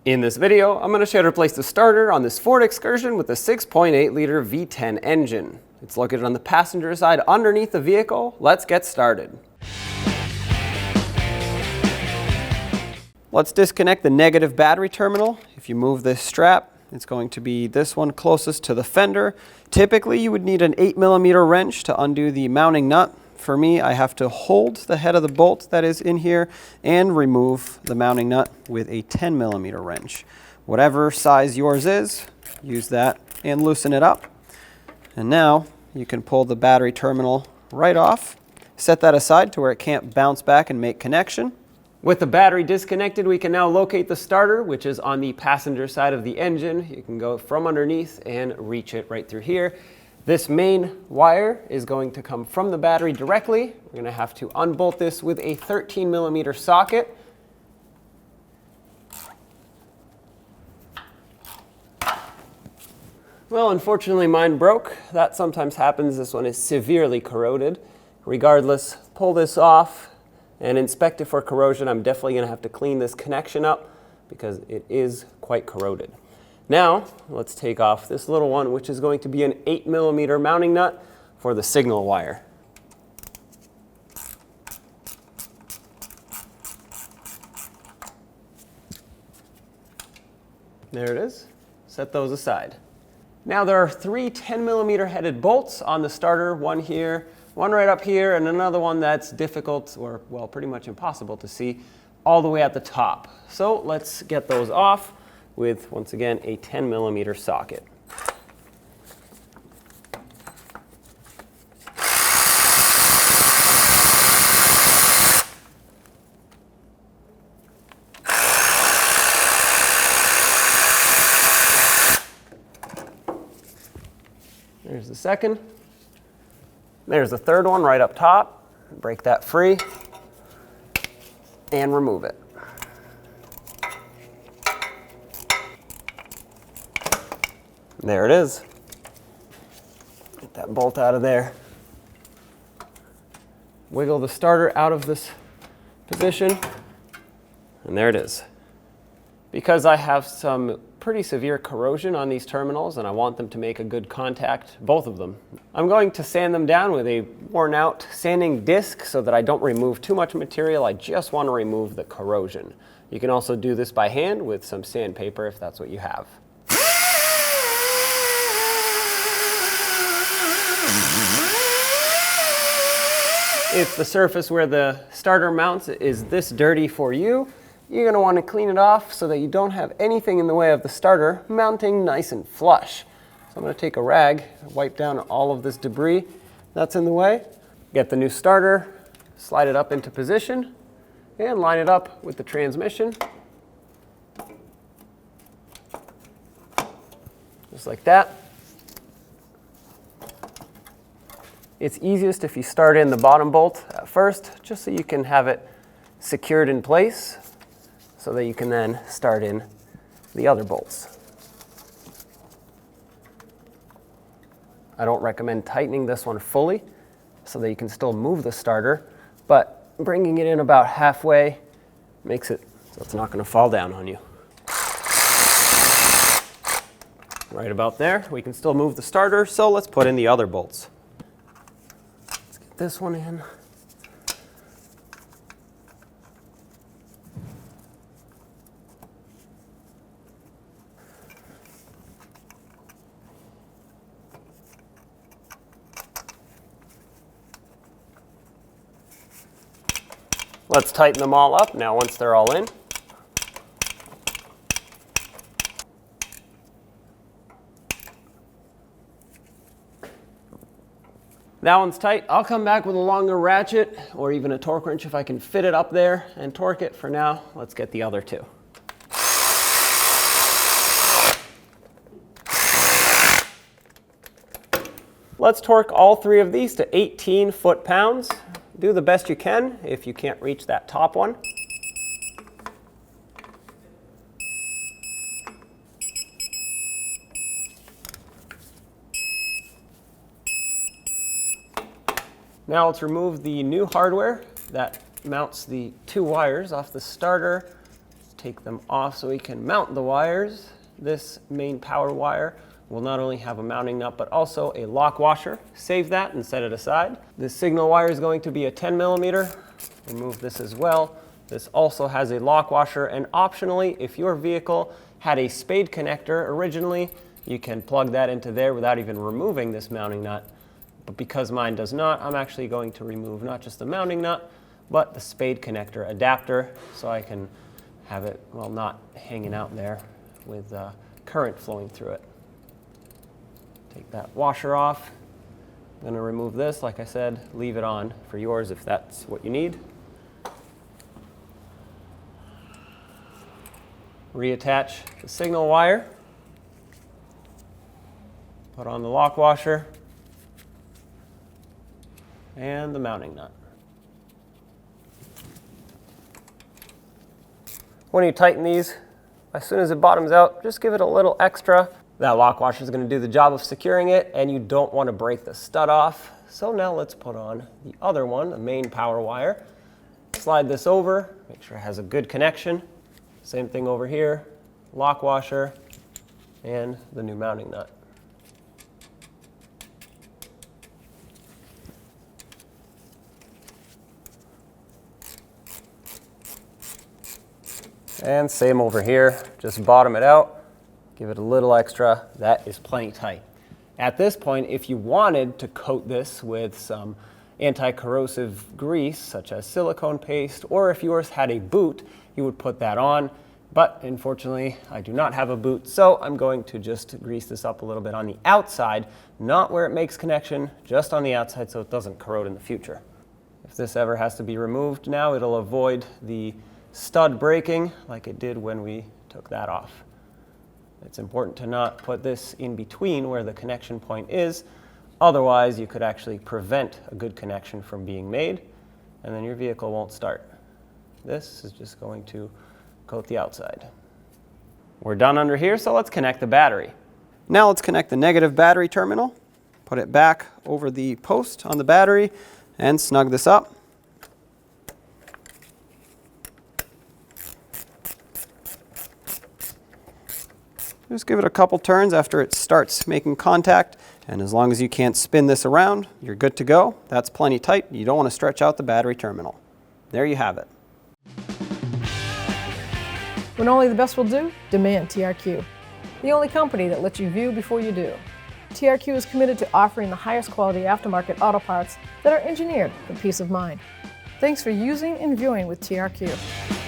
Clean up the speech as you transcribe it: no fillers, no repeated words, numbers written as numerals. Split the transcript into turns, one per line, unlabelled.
In this video, I'm going to show you how to replace the starter on this Ford Excursion with a 6.8 liter V10 engine. It's located on the passenger side underneath the vehicle. Let's get started. Let's disconnect the negative battery terminal. If you move this strap, it's going to be this one closest to the fender. Typically, you would need an 8mm wrench to undo the mounting nut. For me, I have to hold the head of the bolt that is in here and remove the mounting nut with a 10mm wrench. Whatever size yours is, use that and loosen it up. And now you can pull the battery terminal right off. Set that aside to where it can't bounce back and make connection. With the battery disconnected, we can now locate the starter, which is on the passenger side of the engine. You can go from underneath and reach it right through here. This main wire is going to come from the battery directly. We're going to have to unbolt this with a 13mm socket. Well, unfortunately mine broke. That sometimes happens. This one is severely corroded. Regardless, pull this off and inspect it for corrosion. I'm definitely going to have to clean this connection up because it is quite corroded. Now, let's take off this little one, which is going to be an 8mm mounting nut for the signal wire. There it is. Set those aside. Now there are three 10mm headed bolts on the starter, one here, one right up here, and another one that's difficult, or well, pretty much impossible to see, all the way at the top. So let's get those off with, once again, a 10mm socket. There's the second. There's the third one right up top. Break that free and remove it. There it is. Get that bolt out of there. Wiggle the starter out of this position, and there it is. Because I have some pretty severe corrosion on these terminals and I want them to make a good contact, both of them, I'm going to sand them down with a worn out sanding disc so that I don't remove too much material. I just want to remove the corrosion. You can also do this by hand with some sandpaper if that's what you have. If the surface where the starter mounts is this dirty for you, you're going to want to clean it off so that you don't have anything in the way of the starter mounting nice and flush. So I'm going to take a rag, wipe down all of this debris that's in the way, get the new starter, slide it up into position, and line it up with the transmission. Just like that. It's easiest if you start in the bottom bolt at first, just so you can have it secured in place, so that you can then start in the other bolts. I don't recommend tightening this one fully, so that you can still move the starter, but bringing it in about halfway makes it so it's not going to fall down on you. Right about there, we can still move the starter, so let's put in the other bolts. This one in. Let's tighten them all up now once they're all in. That one's tight. I'll come back with a longer ratchet or even a torque wrench if I can fit it up there and torque it. For now, let's get the other two. Let's torque all three of these to 18 foot-pounds. Do the best you can if you can't reach that top one. Now let's remove the new hardware that mounts the two wires off the starter take them off so we can mount the wires. This main power wire will not only have a mounting nut, but also a lock washer. Save that and set it aside. This signal wire is going to be a 10 millimeter. Remove this as well. This also has a lock washer, and optionally, if your vehicle had a spade connector originally, you can plug that into there without even removing this mounting nut. But because mine does not, I'm actually going to remove not just the mounting nut, but the spade connector adapter, so I can have it, well, not hanging out there with current flowing through it. Take that washer off. I'm going to remove this, like I said, leave it on for yours if that's what you need. Reattach the signal wire. Put on the lock washer and the mounting nut. When you tighten these, as soon as it bottoms out, just give it a little extra. That lock washer is going to do the job of securing it, and you don't want to break the stud off. So now let's put on the other one, the main power wire. Slide this over, make sure it has a good connection. Same thing over here, lock washer, and the new mounting nut. And same over here, just bottom it out. Give it a little extra, that is plenty tight. At this point, if you wanted to coat this with some anti-corrosive grease, such as silicone paste, or if yours had a boot, you would put that on. But unfortunately, I do not have a boot, so I'm going to just grease this up a little bit on the outside, not where it makes connection, just on the outside so it doesn't corrode in the future. If this ever has to be removed now, it'll avoid the stud breaking like it did when we took that off. It's important to not put this in between where the connection point is. Otherwise, you could actually prevent a good connection from being made, and then your vehicle won't start. This is just going to coat the outside. We're done under here, so let's connect the battery. Now let's connect the negative battery terminal. Put it back over the post on the battery and snug this up. Just give it a couple turns after it starts making contact, and as long as you can't spin this around, you're good to go. That's plenty tight. You don't want to stretch out the battery terminal. There you have it.
When only the best will do, demand TRQ. The only company that lets you view before you do. TRQ is committed to offering the highest quality aftermarket auto parts that are engineered for peace of mind. Thanks for using and viewing with TRQ.